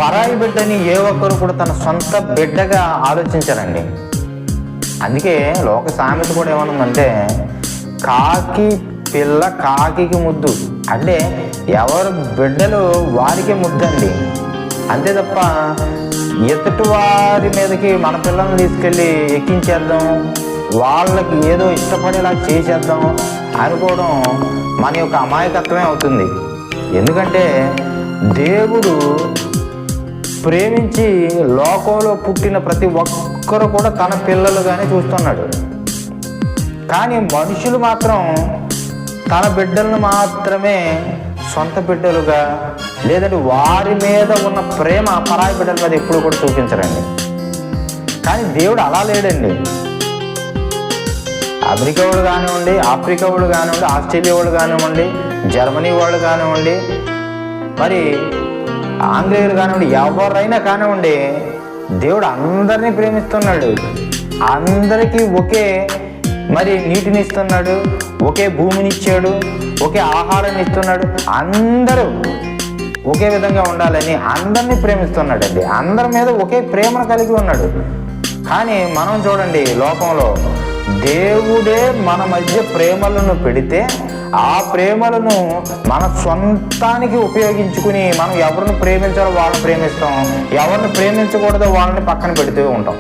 పరాయి బిడ్డని ఏ ఒక్కరు కూడా తన సొంత బిడ్డగా ఆలోచించారండి. అందుకే లోక సామెత కూడా ఏమనుందంటే, కాకి పిల్ల కాకి ముద్దు, అంటే ఎవరు బిడ్డలు వారికే ముద్దండి. అంతే తప్ప ఎదుటి వారి మీదకి మన పిల్లల్ని తీసుకెళ్ళి ఎక్కించేద్దాం, వాళ్ళకి ఏదో ఇష్టపడేలా చేసేద్దాం అనుకోవడం మన యొక్క అమాయకత్వమే అవుతుంది. ఎందుకంటే దేవుడు ప్రేమించి లోకంలో పుట్టిన ప్రతి ఒక్కరు కూడా తన పిల్లలుగానే చూస్తున్నాడు. కానీ మనుషులు మాత్రం తన బిడ్డలను మాత్రమే సొంత బిడ్డలుగా, లేదంటే వారి మీద ఉన్న ప్రేమ పరాయి బిడ్డల మీద ఎప్పుడు కూడా చూపించరండి. కానీ దేవుడు అలా లేడండి. అమెరికా వాళ్ళు కానివ్వండి, ఆఫ్రికా వాళ్ళు కానివ్వండి, ఆస్ట్రేలియా వాళ్ళు కానివ్వండి, జర్మనీ వాళ్ళు కానివ్వండి, మరి ఆంగ్లేయులు కానివ్వండి, ఎవరైనా కానివ్వండి, దేవుడు అందరినీ ప్రేమిస్తున్నాడు. అందరికీ ఒకే మరి నీటిని ఇస్తున్నాడు, ఒకే భూమిని ఇచ్చాడు, ఒకే ఆహారాన్ని ఇస్తున్నాడు. అందరూ ఒకే విధంగా ఉండాలని అందరినీ ప్రేమిస్తున్నాడు అండి. అందరి మీద ఒకే ప్రేమను కలిగి ఉన్నాడు. కానీ మనం చూడండి, లోకంలో దేవుడే మన మధ్య ప్రేమలను పెడితే ఆ ప్రేమలను మన సొంతానికి ఉపయోగించుకుని మనం ఎవరిని ప్రేమించాలో వాళ్ళని ప్రేమిస్తాం, ఎవరిని ప్రేమించకూడదో వాళ్ళని పక్కన పెడుతూ ఉంటాం.